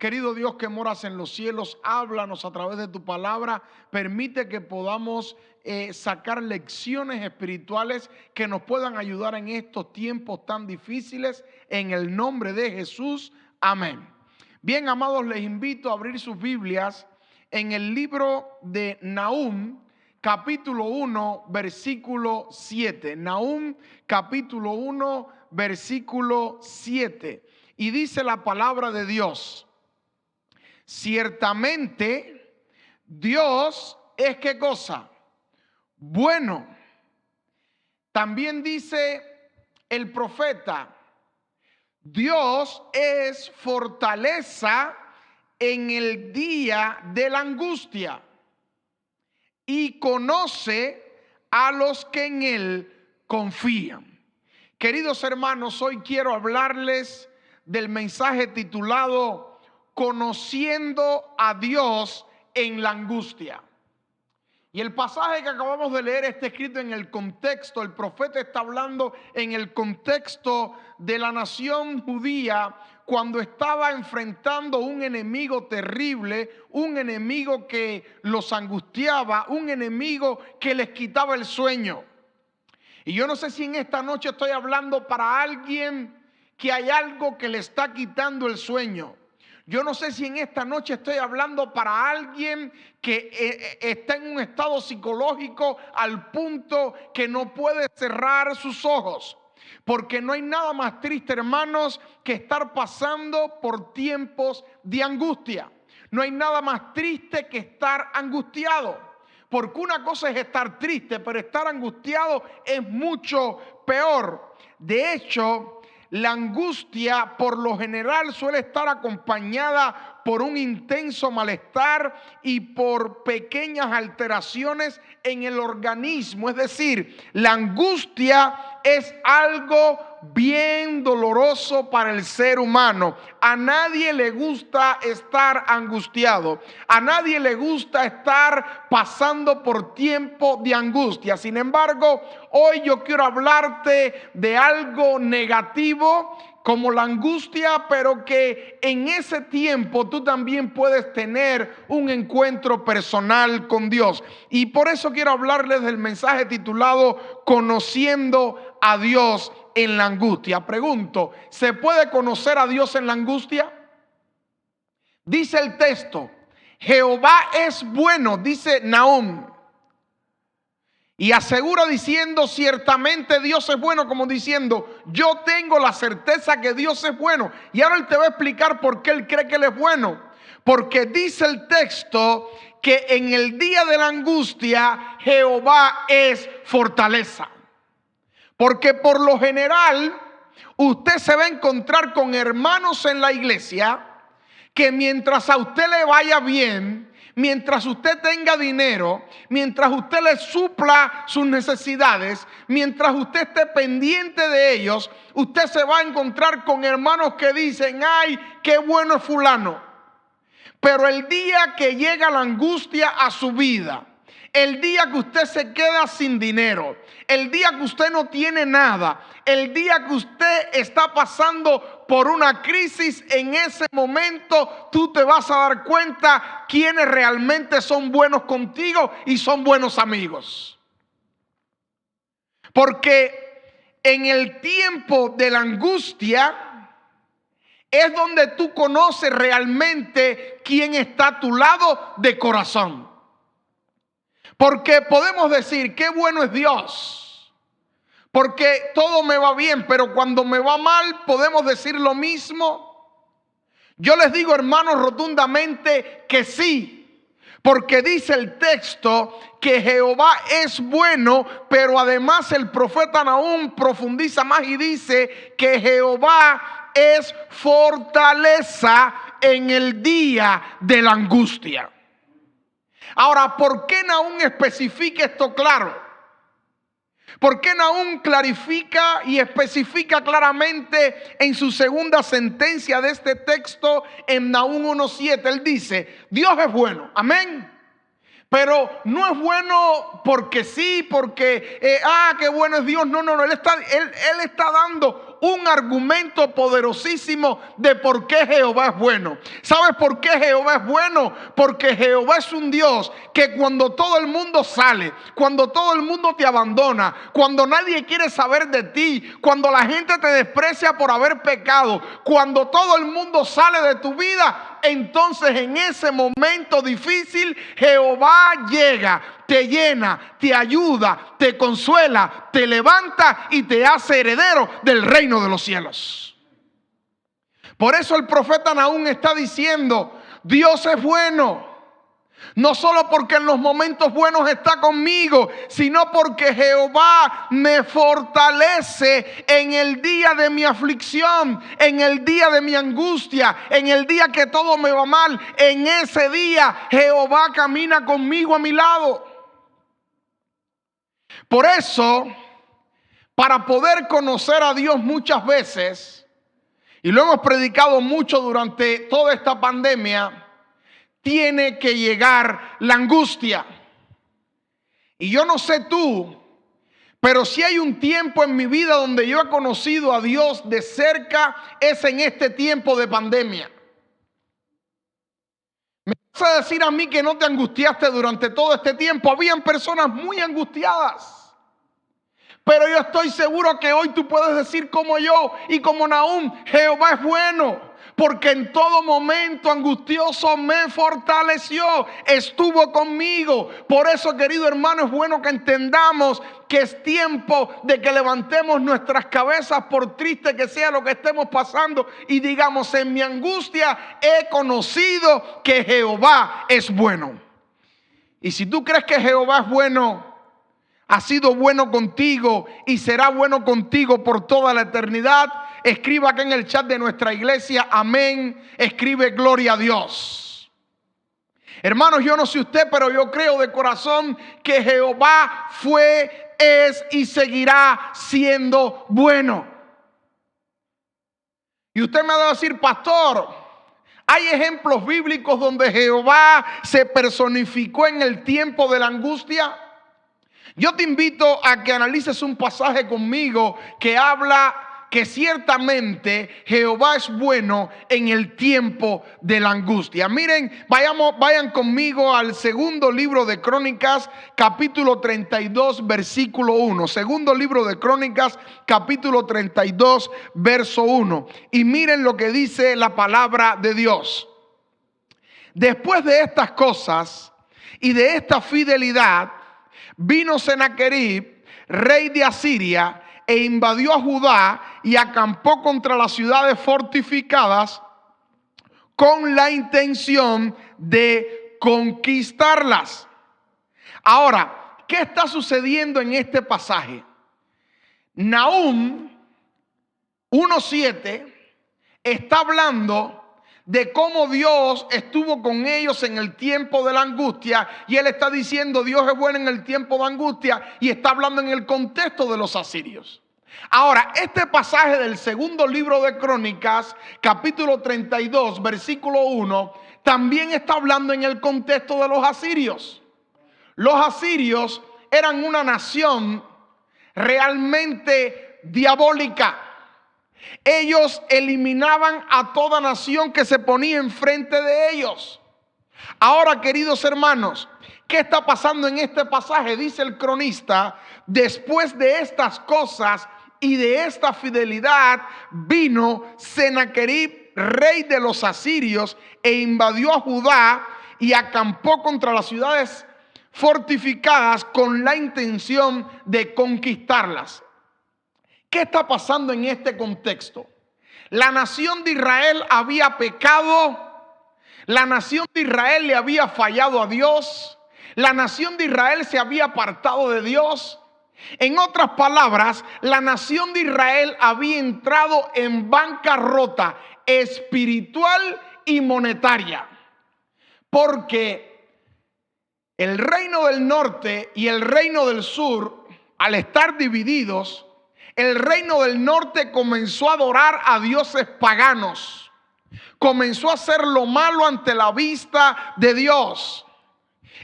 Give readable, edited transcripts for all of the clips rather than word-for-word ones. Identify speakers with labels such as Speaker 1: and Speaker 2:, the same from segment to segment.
Speaker 1: Querido Dios que moras en los cielos, háblanos a través de tu palabra. Permite que podamos sacar lecciones espirituales que nos puedan ayudar en estos tiempos tan difíciles. En el nombre de Jesús, amén. Bien, amados, les invito a abrir sus Biblias en el libro de Nahum, capítulo 1, versículo 7. Nahum, capítulo 1, versículo 7. Y dice la palabra de Dios: ciertamente Dios es ¿qué cosa? Bueno. También dice el profeta: Dios es fortaleza en el día de la angustia y conoce a los que en Él confían. Queridos hermanos, hoy quiero hablarles del mensaje titulado Conociendo a Dios en la angustia. Y el pasaje que acabamos de leer está escrito en el contexto. El profeta está hablando en el contexto de la nación judía cuando estaba enfrentando un enemigo terrible, un enemigo que los angustiaba, un enemigo que les quitaba el sueño. Y yo no sé si en esta noche estoy hablando para alguien que hay algo que le está quitando el sueño. Yo no sé si en esta noche estoy hablando para alguien que está en un estado psicológico al punto que no puede cerrar sus ojos. Porque no hay nada más triste, hermanos, que estar pasando por tiempos de angustia. No hay nada más triste que estar angustiado. Porque una cosa es estar triste, pero estar angustiado es mucho peor. De hecho, la angustia por lo general suele estar acompañada por un intenso malestar y por pequeñas alteraciones en el organismo. Es decir, la angustia es algo bien doloroso para el ser humano. A nadie le gusta estar angustiado. A nadie le gusta estar pasando por tiempo de angustia. Sin embargo, hoy yo quiero hablarte de algo negativo como la angustia, pero que en ese tiempo tú también puedes tener un encuentro personal con Dios. Y por eso quiero hablarles del mensaje titulado Conociendo a Dios en la angustia. Pregunto, ¿se puede conocer a Dios en la angustia? Dice el texto: Jehová es bueno, dice Nahum. Y asegura diciendo: ciertamente Dios es bueno, como diciendo, yo tengo la certeza que Dios es bueno. Y ahora él te va a explicar por qué él cree que él es bueno. Porque dice el texto que en el día de la angustia Jehová es fortaleza. Porque por lo general usted se va a encontrar con hermanos en la iglesia que mientras a usted le vaya bien, mientras usted tenga dinero, mientras usted le supla sus necesidades, mientras usted esté pendiente de ellos, usted se va a encontrar con hermanos que dicen: ay, qué bueno es fulano. Pero el día que llega la angustia a su vida, el día que usted se queda sin dinero, el día que usted no tiene nada, el día que usted está pasando por una crisis, en ese momento tú te vas a dar cuenta quiénes realmente son buenos contigo y son buenos amigos. Porque en el tiempo de la angustia es donde tú conoces realmente quién está a tu lado de corazón. Porque podemos decir: qué bueno es Dios, porque todo me va bien, pero cuando me va mal podemos decir lo mismo. Yo les digo, hermanos, rotundamente que sí, porque dice el texto que Jehová es bueno, pero además el profeta Nahum profundiza más y dice que Jehová es fortaleza en el día de la angustia. Ahora, ¿por qué Nahum especifica esto claro? ¿Por qué Nahum clarifica y especifica claramente en su segunda sentencia de este texto en Nahum 1:7? Él dice: Dios es bueno, amén. Pero no es bueno porque sí, porque qué bueno es Dios. No, él está dando un argumento poderosísimo de por qué Jehová es bueno. ¿Sabes por qué Jehová es bueno? Porque Jehová es un Dios que cuando todo el mundo sale, cuando todo el mundo te abandona, cuando nadie quiere saber de ti, cuando la gente te desprecia por haber pecado, cuando todo el mundo sale de tu vida, entonces en ese momento difícil Jehová llega, te llena, te ayuda, te consuela, te levanta y te hace heredero del reino de los cielos. Por eso el profeta Nahum está diciendo: Dios es bueno. No solo porque en los momentos buenos está conmigo, sino porque Jehová me fortalece en el día de mi aflicción, en el día de mi angustia, en el día que todo me va mal. En ese día Jehová camina conmigo a mi lado. Por eso, para poder conocer a Dios muchas veces, y lo hemos predicado mucho durante toda esta pandemia, tiene que llegar la angustia. Y yo no sé tú, pero si hay un tiempo en mi vida donde yo he conocido a Dios de cerca, es en este tiempo de pandemia. ¿Me vas a decir a mí que no te angustiaste durante todo este tiempo? Habían personas muy angustiadas. Pero yo estoy seguro que hoy tú puedes decir como yo y como Nahum: Jehová es bueno, porque en todo momento angustioso me fortaleció, estuvo conmigo. Por eso, querido hermano, es bueno que entendamos que es tiempo de que levantemos nuestras cabezas, por triste que sea lo que estemos pasando, y digamos: en mi angustia he conocido que Jehová es bueno. Y si tú crees que Jehová es bueno, ha sido bueno contigo y será bueno contigo por toda la eternidad, escriba acá en el chat de nuestra iglesia: amén. Escribe: gloria a Dios. Hermanos, yo no sé usted, pero yo creo de corazón que Jehová fue, es y seguirá siendo bueno. Y usted me va a decir: pastor, ¿hay ejemplos bíblicos donde Jehová se personificó en el tiempo de la angustia? Yo te invito a que analices un pasaje conmigo que habla que ciertamente Jehová es bueno en el tiempo de la angustia. Miren, vayan conmigo al segundo libro de Crónicas, capítulo 32, versículo 1. Segundo libro de Crónicas, capítulo 32, verso 1. Y miren lo que dice la palabra de Dios. Después de estas cosas y de esta fidelidad, vino Sennacherib, rey de Asiria, e invadió a Judá y acampó contra las ciudades fortificadas con la intención de conquistarlas. Ahora, ¿qué está sucediendo en este pasaje? Nahum 1:7 está hablando de cómo Dios estuvo con ellos en el tiempo de la angustia, y él está diciendo: Dios es bueno en el tiempo de angustia, y está hablando en el contexto de los asirios. Ahora, este pasaje del segundo libro de Crónicas, capítulo 32, versículo 1, también está hablando en el contexto de los asirios. Los asirios eran una nación realmente diabólica. Ellos eliminaban a toda nación que se ponía enfrente de ellos. Ahora, queridos hermanos, ¿qué está pasando en este pasaje? Dice el cronista: después de estas cosas y de esta fidelidad, vino Sennacherib, rey de los asirios, e invadió a Judá y acampó contra las ciudades fortificadas con la intención de conquistarlas. ¿Qué está pasando en este contexto? La nación de Israel había pecado. La nación de Israel le había fallado a Dios. La nación de Israel se había apartado de Dios. En otras palabras, la nación de Israel había entrado en bancarrota espiritual y monetaria. Porque el reino del norte y el reino del sur, al estar divididos, el reino del norte comenzó a adorar a dioses paganos. Comenzó a hacer lo malo ante la vista de Dios.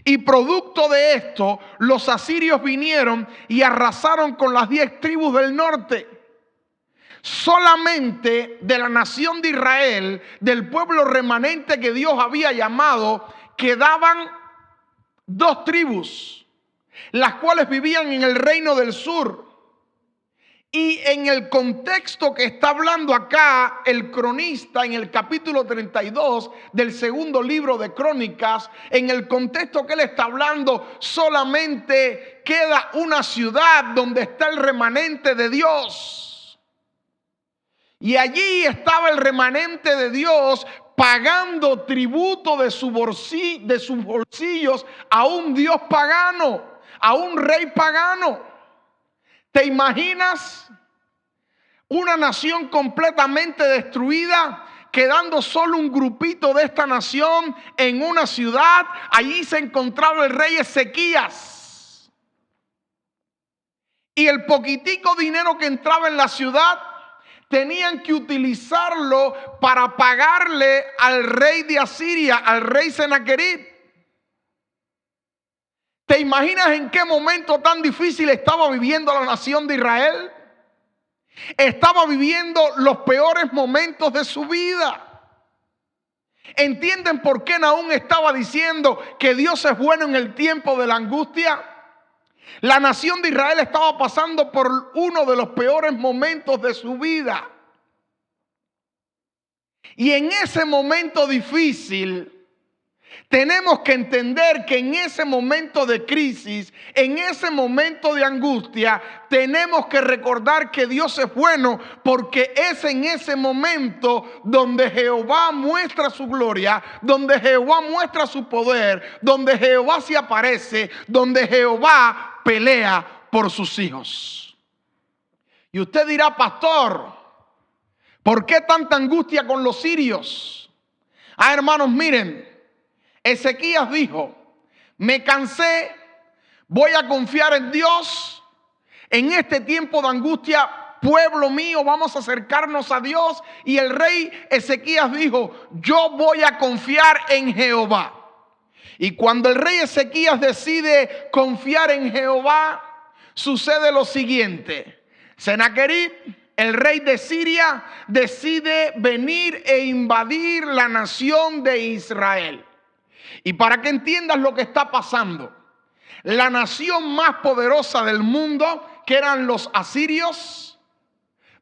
Speaker 1: Y producto de esto, los asirios vinieron y arrasaron con las 10 tribus del norte. Solamente de la nación de Israel, del pueblo remanente que Dios había llamado, quedaban 2 tribus, las cuales vivían en el reino del sur. Y en el contexto que está hablando acá el cronista en el capítulo 32 del segundo libro de Crónicas, en el contexto que él está hablando, solamente queda una ciudad donde está el remanente de Dios. Y allí estaba el remanente de Dios pagando tributo de sus bolsillos a un Dios pagano, a un rey pagano. ¿Te imaginas una nación completamente destruida, quedando solo un grupito de esta nación en una ciudad? Allí se encontraba el rey Ezequías. Y el poquitico dinero que entraba en la ciudad, tenían que utilizarlo para pagarle al rey de Asiria, al rey Senaquerib. ¿Te imaginas en qué momento tan difícil estaba viviendo la nación de Israel? Estaba viviendo los peores momentos de su vida. ¿Entienden por qué Nahum estaba diciendo que Dios es bueno en el tiempo de la angustia? La nación de Israel estaba pasando por uno de los peores momentos de su vida. Y en ese momento difícil, tenemos que entender que en ese momento de crisis, en ese momento de angustia, tenemos que recordar que Dios es bueno, porque es en ese momento donde Jehová muestra su gloria, donde Jehová muestra su poder, donde Jehová se aparece, donde Jehová pelea por sus hijos. Y usted dirá, pastor, ¿por qué tanta angustia con los sirios? Hermanos, miren. Ezequías dijo, me cansé, voy a confiar en Dios. En este tiempo de angustia, pueblo mío, vamos a acercarnos a Dios. Y el rey Ezequías dijo, yo voy a confiar en Jehová. Y cuando el rey Ezequías decide confiar en Jehová, sucede lo siguiente. Senaquerib, el rey de Siria, decide venir e invadir la nación de Israel. Y para que entiendas lo que está pasando, la nación más poderosa del mundo, que eran los asirios,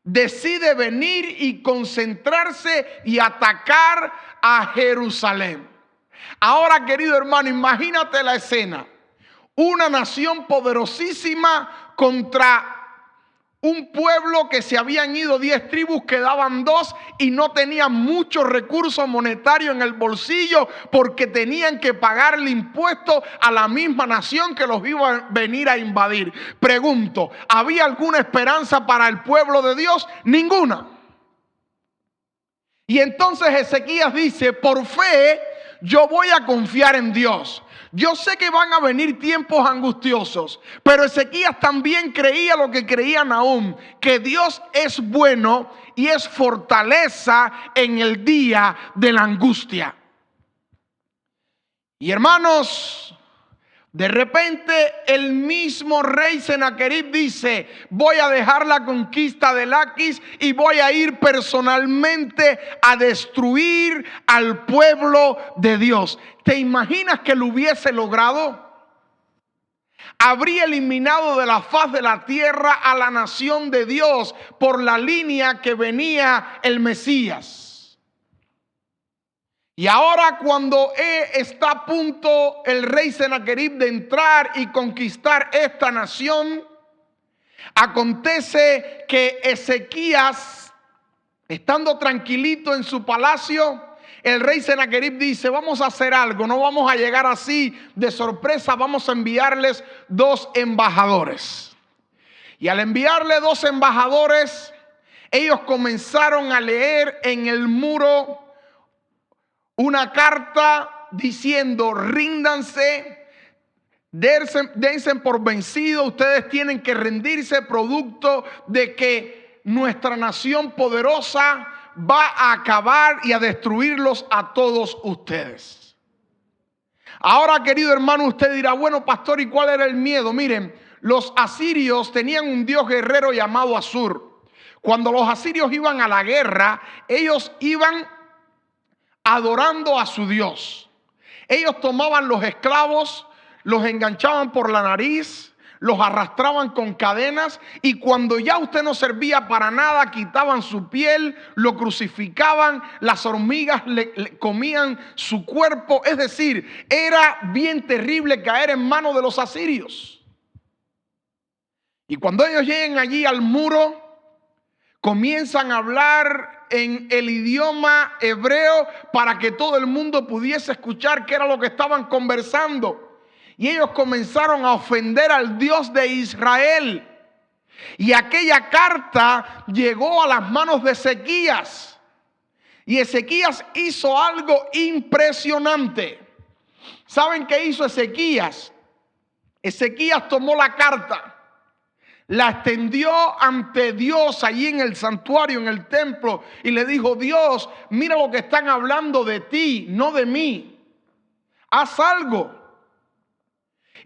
Speaker 1: decide venir y concentrarse y atacar a Jerusalén. Ahora, querido hermano, imagínate la escena. Una nación poderosísima contra un pueblo que se habían ido 10 tribus, quedaban 2 y no tenían muchos recursos monetarios en el bolsillo porque tenían que pagarle impuestos a la misma nación que los iba a venir a invadir. Pregunto, ¿había alguna esperanza para el pueblo de Dios? Ninguna. Y entonces Ezequías dice, por fe yo voy a confiar en Dios. Yo sé que van a venir tiempos angustiosos, pero Ezequías también creía lo que creía Nahum, que Dios es bueno y es fortaleza en el día de la angustia. Y hermanos, de repente el mismo rey Senaquerib dice, voy a dejar la conquista de Laquis y voy a ir personalmente a destruir al pueblo de Dios. ¿Te imaginas que lo hubiese logrado? Habría eliminado de la faz de la tierra a la nación de Dios por la línea que venía el Mesías. Y ahora cuando está a punto el rey Senaquerib de entrar y conquistar esta nación, acontece que Ezequías, estando tranquilito en su palacio, el rey Senaquerib dice, vamos a hacer algo, no vamos a llegar así de sorpresa, vamos a enviarles 2 embajadores. Y al enviarle 2 embajadores, ellos comenzaron a leer en el muro una carta diciendo, ríndanse, dense por vencidos, ustedes tienen que rendirse, producto de que nuestra nación poderosa va a acabar y a destruirlos a todos ustedes. Ahora, querido hermano, usted dirá, bueno, pastor, ¿y cuál era el miedo? Miren, los asirios tenían un dios guerrero llamado Asur. cuando los asirios iban a la guerra, ellos iban adorando a su Dios. Ellos tomaban los esclavos, los enganchaban por la nariz, los arrastraban con cadenas, y cuando ya usted no servía para nada, quitaban su piel, lo crucificaban, las hormigas le comían su cuerpo. Es decir, era bien terrible caer en manos de los asirios. Y cuando ellos lleguen allí al muro, comienzan a hablar en el idioma hebreo para que todo el mundo pudiese escuchar qué era lo que estaban conversando. Y ellos comenzaron a ofender al Dios de Israel. Y aquella carta llegó a las manos de Ezequías. Y Ezequías hizo algo impresionante. ¿Saben qué hizo Ezequías? Ezequías tomó la carta, la extendió ante Dios allí en el santuario, en el templo, y le dijo: Dios, mira lo que están hablando de ti, no de mí. Haz algo.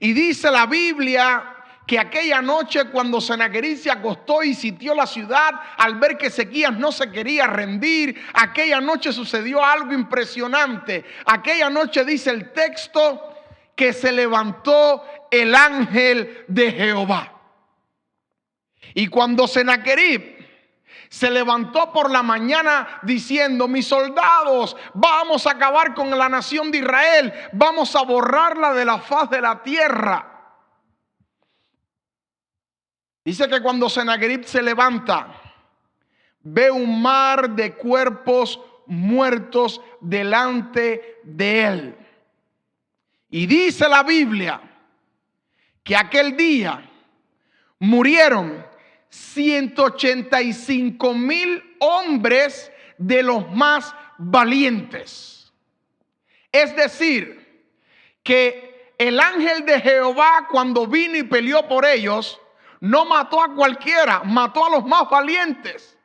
Speaker 1: Y dice la Biblia que aquella noche, cuando Senaquerib se acostó y sitió la ciudad, al ver que Ezequías no se quería rendir, aquella noche sucedió algo impresionante. Aquella noche, dice el texto, que se levantó el ángel de Jehová. Y cuando Senaquerib se levantó por la mañana diciendo: mis soldados, vamos a acabar con la nación de Israel, vamos a borrarla de la faz de la tierra. Dice que cuando Senaquerib se levanta, ve un mar de cuerpos muertos delante de él. Y dice la Biblia que aquel día murieron 185,000 hombres de los más valientes. Es decir, que el ángel de Jehová, cuando vino y peleó por ellos, no mató a cualquiera, mató a los más valientes.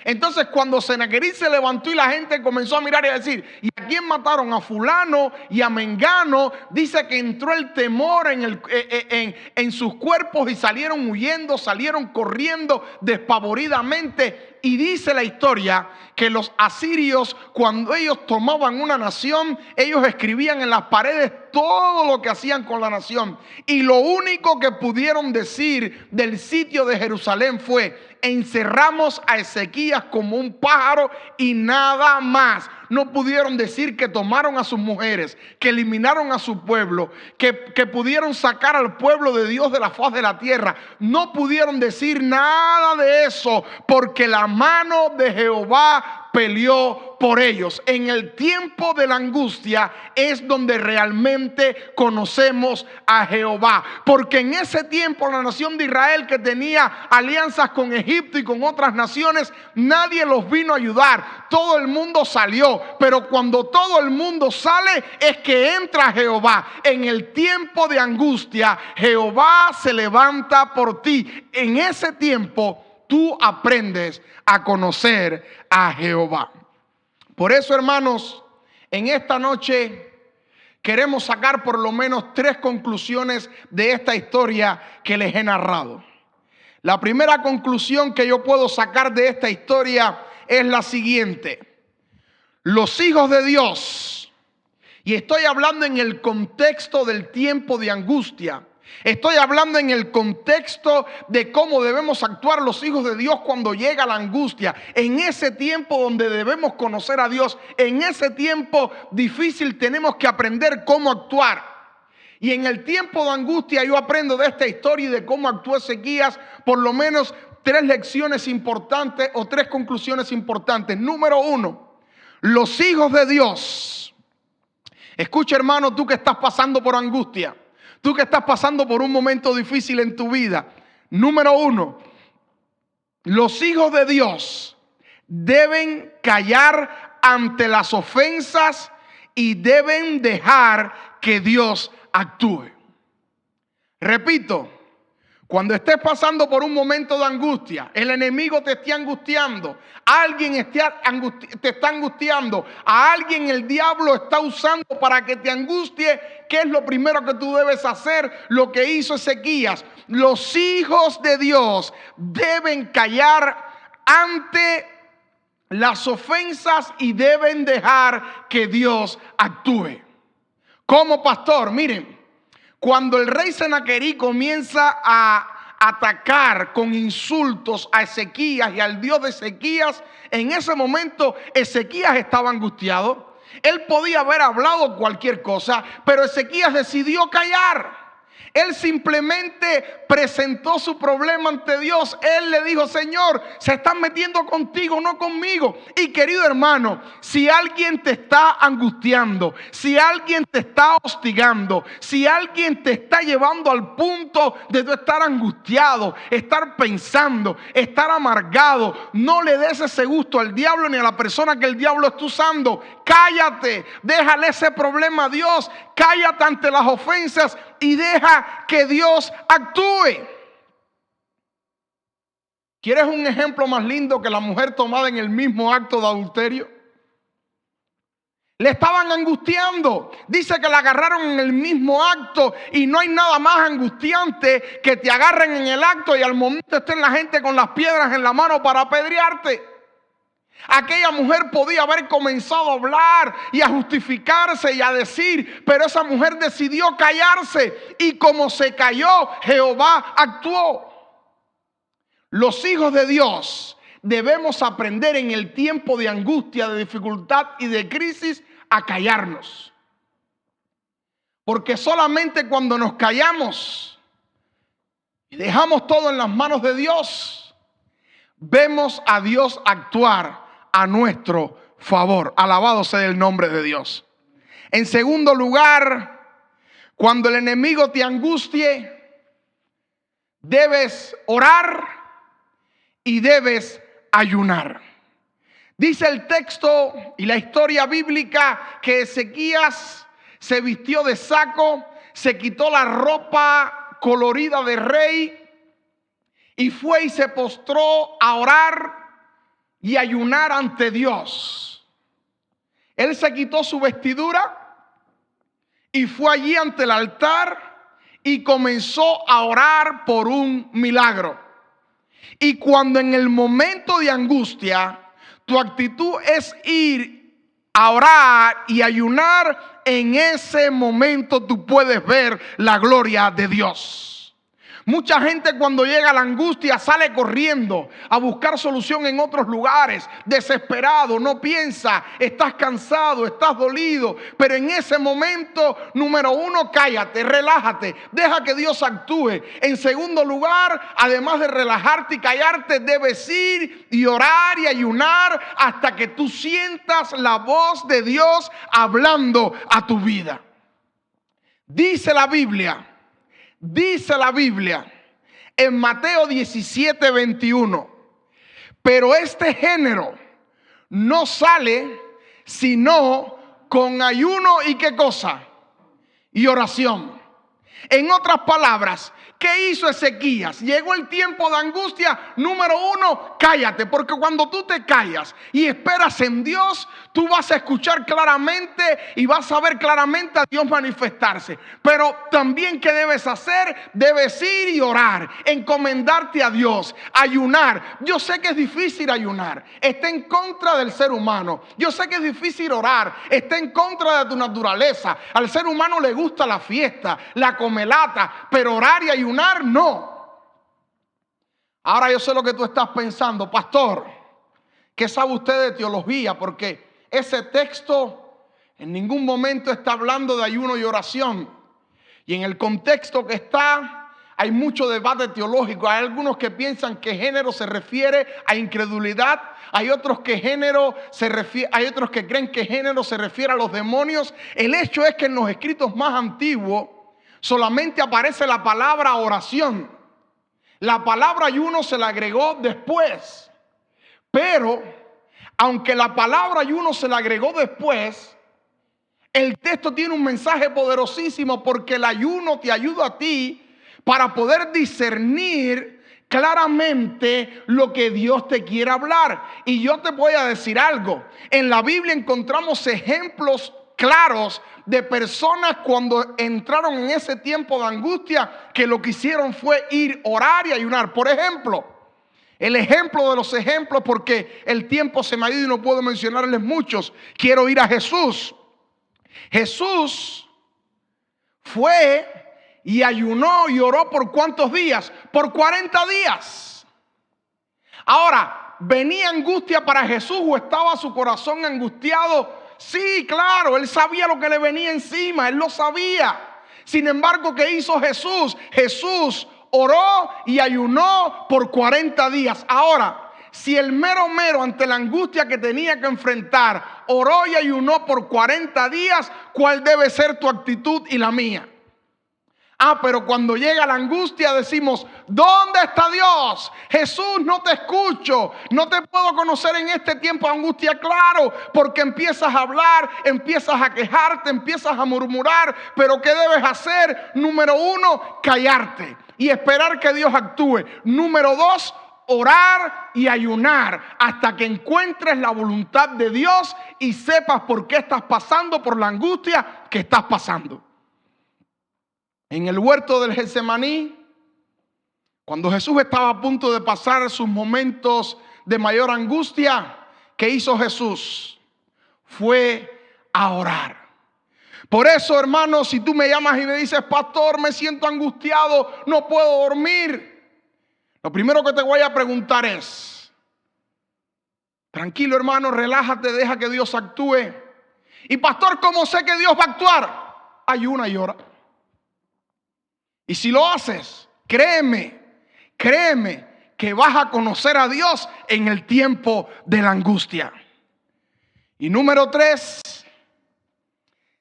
Speaker 1: Entonces, cuando Senaquerib se levantó y la gente comenzó a mirar y a decir: ¿y a quién mataron? A fulano y a mengano. Dice que entró el temor en sus cuerpos y salieron huyendo, salieron corriendo despavoridamente. Y dice la historia que los asirios, cuando ellos tomaban una nación, ellos escribían en las paredes todo lo que hacían con la nación. Y lo único que pudieron decir del sitio de Jerusalén fue: encerramos a Ezequías como un pájaro, y nada más. No pudieron decir que tomaron a sus mujeres, que eliminaron a su pueblo, que pudieron sacar al pueblo de Dios de la faz de la tierra. No pudieron decir nada de eso, porque la mano de Jehová peleó por ellos. En el tiempo de la angustia es donde realmente conocemos a Jehová, porque en ese tiempo la nación de Israel, que tenía alianzas con Egipto y con otras naciones, nadie los vino a ayudar. Todo el mundo salió, pero cuando todo el mundo sale es que entra Jehová. En el tiempo de angustia, Jehová se levanta por ti. En ese tiempo tú aprendes a conocer a Jehová. Por eso, hermanos, en esta noche queremos sacar por lo menos 3 conclusiones de esta historia que les he narrado. La primera conclusión que yo puedo sacar de esta historia es la siguiente: los hijos de Dios, y estoy hablando en el contexto del tiempo de angustia, estoy hablando en el contexto de cómo debemos actuar los hijos de Dios cuando llega la angustia. En ese tiempo donde debemos conocer a Dios, en ese tiempo difícil, tenemos que aprender cómo actuar. Y en el tiempo de angustia yo aprendo de esta historia y de cómo actuó Ezequías por lo menos 3 lecciones importantes o 3 conclusiones importantes. Número 1, los hijos de Dios. Escucha, hermano, tú que estás pasando por angustia, tú que estás pasando por un momento difícil en tu vida. Número 1, los hijos de Dios deben callar ante las ofensas y deben dejar que Dios actúe. Repito, cuando estés pasando por un momento de angustia, el enemigo te esté angustiando, alguien te está angustiando, a alguien el diablo está usando para que te angustie, ¿qué es lo primero que tú debes hacer? Lo que hizo Ezequías. Los hijos de Dios deben callar ante las ofensas y deben dejar que Dios actúe. Como pastor, miren, cuando el rey Senaquerí comienza a atacar con insultos a Ezequías y al Dios de Ezequías, en ese momento Ezequías estaba angustiado. Él podía haber hablado cualquier cosa, pero Ezequías decidió callar. Él simplemente presentó su problema ante Dios. Él le dijo: Señor, se están metiendo contigo, no conmigo. Y querido hermano, si alguien te está angustiando, si alguien te está hostigando, si alguien te está llevando al punto de tú estar angustiado, estar pensando, estar amargado, no le des ese gusto al diablo ni a la persona que el diablo está usando. Cállate, déjale ese problema a Dios, cállate ante las ofensas y deja que Dios actúe. ¿Quieres un ejemplo más lindo que la mujer tomada en el mismo acto de adulterio? Le estaban angustiando. Dice que la agarraron en el mismo acto, y no hay nada más angustiante que te agarren en el acto y al momento estén la gente con las piedras en la mano para apedrearte. Aquella mujer podía haber comenzado a hablar y a justificarse y a decir, pero esa mujer decidió callarse, y como se calló, Jehová actuó. Los hijos de Dios debemos aprender en el tiempo de angustia, de dificultad y de crisis a callarnos. Porque solamente cuando nos callamos y dejamos todo en las manos de Dios, vemos a Dios actuar a nuestro favor. Alabado sea el nombre de Dios. En segundo lugar, cuando el enemigo te angustie, debes orar y debes ayunar. Dice el texto y la historia bíblica que Ezequías se vistió de saco, se quitó la ropa colorida de rey y fue y se postró a orar y ayunar ante Dios. Él se quitó su vestidura y fue allí ante el altar y comenzó a orar por un milagro. Y cuando en el momento de angustia tu actitud es ir a orar y ayunar, en ese momento tú puedes ver la gloria de Dios. Mucha gente cuando llega a la angustia sale corriendo a buscar solución en otros lugares, desesperado, no piensa, estás cansado, estás dolido, pero en ese momento, número uno, cállate, relájate, deja que Dios actúe. En segundo lugar, además de relajarte y callarte, debes ir y orar y ayunar hasta que tú sientas la voz de Dios hablando a tu vida. Dice la Biblia en Mateo 17:21, pero este género no sale sino con ayuno y ¿qué cosa? Y oración. En otras palabras, ¿qué hizo Ezequías? Llegó el tiempo de angustia. Número uno, cállate, porque cuando tú te callas y esperas en Dios, tú vas a escuchar claramente y vas a ver claramente a Dios manifestarse. Pero también, ¿qué debes hacer? Debes ir y orar, encomendarte a Dios, ayunar. Yo sé que es difícil ayunar, está en contra del ser humano. Yo sé que es difícil orar, está en contra de tu naturaleza. Al ser humano le gusta la fiesta, la comelata, pero orar y ayunar no. Ahora yo sé lo que tú estás pensando, pastor. ¿Qué sabe usted de teología? Porque ese texto en ningún momento está hablando de ayuno y oración. Y en el contexto que está, hay mucho debate teológico. Hay algunos que piensan que género se refiere a incredulidad. Hay otros que creen que género se refiere a los demonios. El hecho es que en los escritos más antiguos solamente aparece la palabra oración. La palabra ayuno se le agregó después. Pero aunque la palabra ayuno se le agregó después, el texto tiene un mensaje poderosísimo, porque el ayuno te ayuda a ti para poder discernir claramente lo que Dios te quiere hablar. Y yo te voy a decir algo. En la Biblia encontramos ejemplos claros de personas cuando entraron en ese tiempo de angustia que lo que hicieron fue ir, orar y ayunar. Por ejemplo, El ejemplo de los ejemplos, porque el tiempo se me ha ido y no puedo mencionarles muchos. Quiero ir a Jesús. Jesús fue y ayunó y oró ¿por cuántos días? Por 40 días. Ahora, ¿venía angustia para Jesús o estaba su corazón angustiado? Sí, claro, él sabía lo que le venía encima, él lo sabía. Sin embargo, ¿qué hizo Jesús? Jesús oró y ayunó por 40 días. Ahora, si el mero ante la angustia que tenía que enfrentar, oró y ayunó por 40 días, ¿cuál debe ser tu actitud y la mía? Pero cuando llega la angustia decimos, ¿dónde está Dios? Jesús, no te escucho, no te puedo conocer en este tiempo de angustia. Claro, porque empiezas a hablar, empiezas a quejarte, empiezas a murmurar. Pero ¿qué debes hacer? Número 1, callarte y esperar que Dios actúe. Número 2, orar y ayunar hasta que encuentres la voluntad de Dios y sepas por qué estás pasando por la angustia que estás pasando. En el huerto del Getsemaní, cuando Jesús estaba a punto de pasar sus momentos de mayor angustia, ¿qué hizo Jesús? Fue a orar. Por eso, hermanos, si tú me llamas y me dices, pastor, me siento angustiado, no puedo dormir, lo primero que te voy a preguntar es, tranquilo, hermano, relájate, deja que Dios actúe. Y pastor, ¿cómo sé que Dios va a actuar? Ayuna y ora. Y si lo haces, créeme que vas a conocer a Dios en el tiempo de la angustia. Y número 3,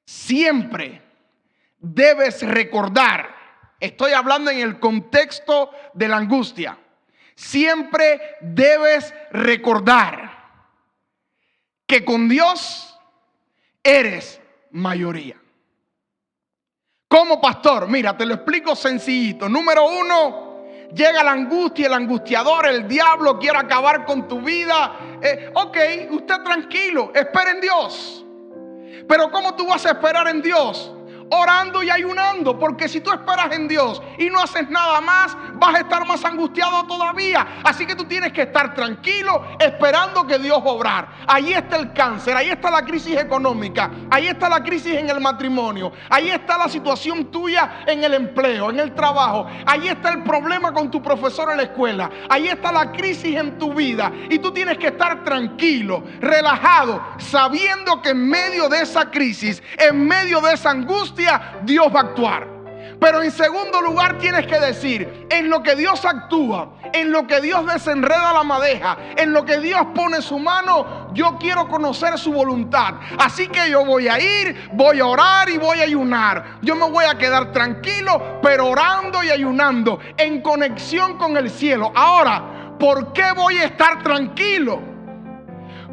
Speaker 1: siempre debes recordar, estoy hablando en el contexto de la angustia, siempre debes recordar que con Dios eres mayoría. ¿Cómo, pastor? Mira, te lo explico sencillito. Número 1, llega la angustia, el angustiador, el diablo quiere acabar con tu vida. Ok, usted tranquilo, espera en Dios. Pero ¿cómo tú vas a esperar en Dios? Orando y ayunando, porque si tú esperas en Dios y no haces nada más, vas a estar más angustiado todavía. Así que tú tienes que estar tranquilo esperando que Dios va a obrar. Ahí está el cáncer, ahí está la crisis económica, ahí está la crisis en el matrimonio, ahí está la situación tuya en el empleo, en el trabajo, ahí está el problema con tu profesor en la escuela, ahí está la crisis en tu vida. Y tú tienes que estar tranquilo, relajado, sabiendo que en medio de esa crisis, en medio de esa angustia, Dios va a actuar. Pero en segundo lugar tienes que decir, en lo que Dios actúa, en lo que Dios desenreda la madeja, en lo que Dios pone su mano, yo quiero conocer su voluntad. Así que yo voy a ir, voy a orar y voy a ayunar. Yo me voy a quedar tranquilo, pero orando y ayunando, en conexión con el cielo. Ahora, ¿por qué voy a estar tranquilo?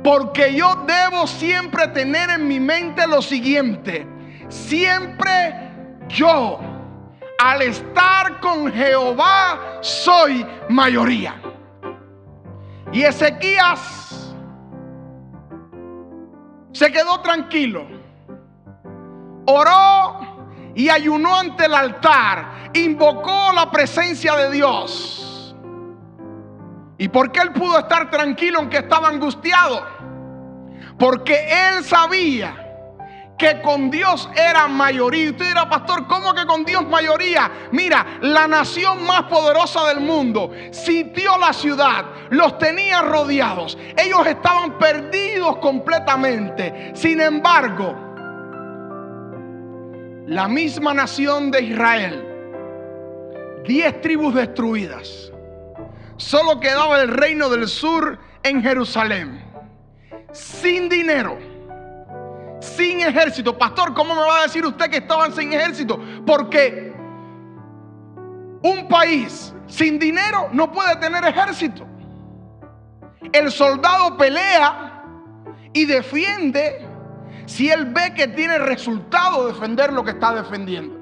Speaker 1: Porque yo debo siempre tener en mi mente lo siguiente: siempre yo, al estar con Jehová, soy mayoría. Y Ezequías se quedó tranquilo, oró y ayunó ante el altar, invocó la presencia de Dios. ¿Y por qué él pudo estar tranquilo aunque estaba angustiado? Porque él sabía que con Dios era mayoría. Y usted dirá, pastor, ¿cómo que con Dios mayoría? Mira, la nación más poderosa del mundo sitió la ciudad, los tenía rodeados, ellos estaban perdidos completamente. Sin embargo, la misma nación de Israel, 10 tribus destruidas, solo quedaba el reino del sur en Jerusalén, sin dinero, sin ejército. Pastor, ¿cómo me va a decir usted que estaban sin ejército? Porque un país sin dinero no puede tener ejército. El soldado pelea y defiende si él ve que tiene resultado defender lo que está defendiendo.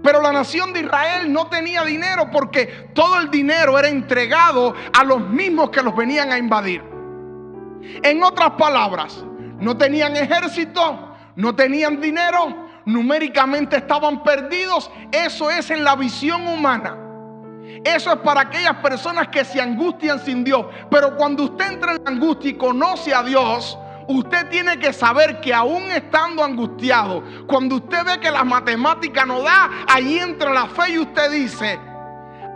Speaker 1: Pero la nación de Israel no tenía dinero, porque todo el dinero era entregado a los mismos que los venían a invadir. En otras palabras, no tenían ejército, no tenían dinero, numéricamente estaban perdidos. Eso es en la visión humana. Eso es para aquellas personas que se angustian sin Dios. Pero cuando usted entra en la angustia y conoce a Dios, usted tiene que saber que aún estando angustiado, cuando usted ve que la matemática no da, ahí entra la fe y usted dice: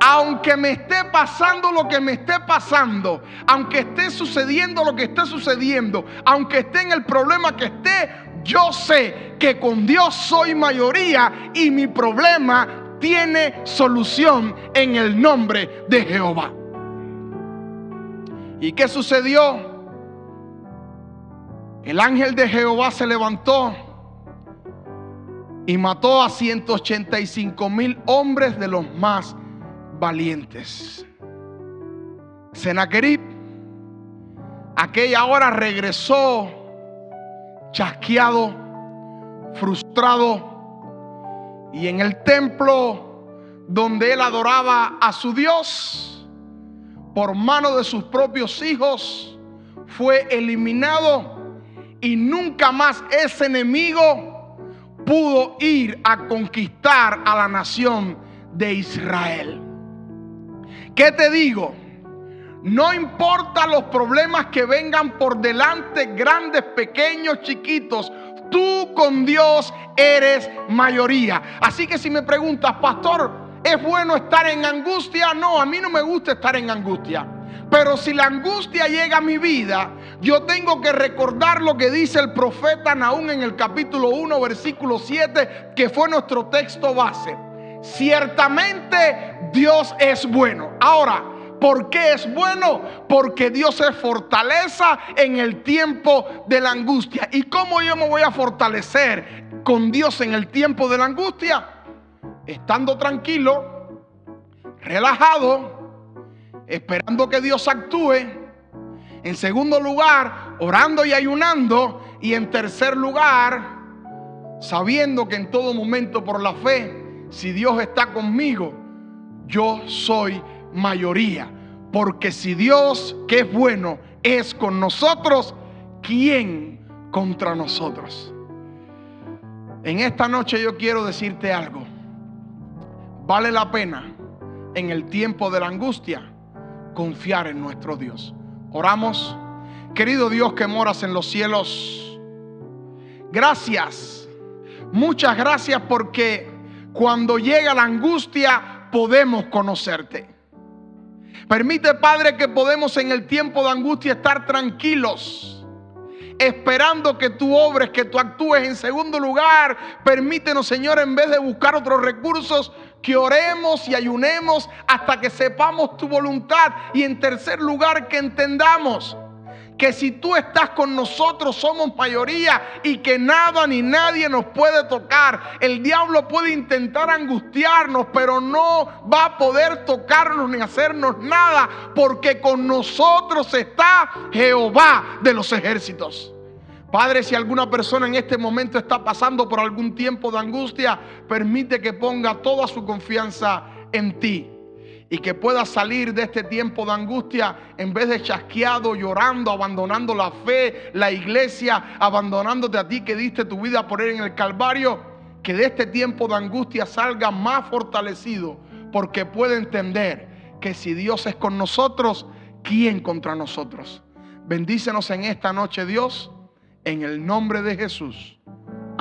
Speaker 1: aunque me esté pasando lo que me esté pasando, aunque esté sucediendo lo que esté sucediendo, aunque esté en el problema que esté, yo sé que con Dios soy mayoría y mi problema tiene solución en el nombre de Jehová. ¿Y qué sucedió? El ángel de Jehová se levantó y mató a 185,000 hombres de los más valientes. Sennacherib aquella hora regresó chasqueado, frustrado, y en el templo donde él adoraba a su Dios, por mano de sus propios hijos, fue eliminado, y nunca más ese enemigo pudo ir a conquistar a la nación de Israel. ¿Qué te digo? No importa los problemas que vengan por delante, grandes, pequeños, chiquitos, tú con Dios eres mayoría. Así que si me preguntas: pastor, ¿es bueno estar en angustia? No, a mí no me gusta estar en angustia. Pero si la angustia llega a mi vida, yo tengo que recordar lo que dice el profeta Nahum en el capítulo 1, versículo 7, que fue nuestro texto base. Ciertamente Dios es bueno. Ahora, ¿por qué es bueno? Porque Dios es fortaleza en el tiempo de la angustia. ¿Y cómo yo me voy a fortalecer con Dios en el tiempo de la angustia? Estando tranquilo, relajado, esperando que Dios actúe. En segundo lugar, orando y ayunando. Y en tercer lugar, sabiendo que en todo momento por la fe, si Dios está conmigo, yo soy mayoría. Porque si Dios, que es bueno, es con nosotros, ¿quién contra nosotros? En esta noche yo quiero decirte algo. Vale la pena en el tiempo de la angustia confiar en nuestro Dios. Oramos. Querido Dios que moras en los cielos, gracias, muchas gracias, porque cuando llega la angustia podemos conocerte. Permite, Padre, que podemos en el tiempo de angustia estar tranquilos, esperando que tú obres, que tú actúes. En segundo lugar, permítenos, Señor, en vez de buscar otros recursos, que oremos y ayunemos hasta que sepamos tu voluntad. Y en tercer lugar, que entendamos que si tú estás con nosotros somos mayoría y que nada ni nadie nos puede tocar. El diablo puede intentar angustiarnos, pero no va a poder tocarnos ni hacernos nada, porque con nosotros está Jehová de los ejércitos. Padre, si alguna persona en este momento está pasando por algún tiempo de angustia, permite que ponga toda su confianza en ti y que pueda salir de este tiempo de angustia en vez de chasqueado, llorando, abandonando la fe, la iglesia, abandonándote a ti que diste tu vida por él en el Calvario. Que de este tiempo de angustia salga más fortalecido, porque puede entender que si Dios es con nosotros, ¿quién contra nosotros? Bendícenos en esta noche, Dios, en el nombre de Jesús.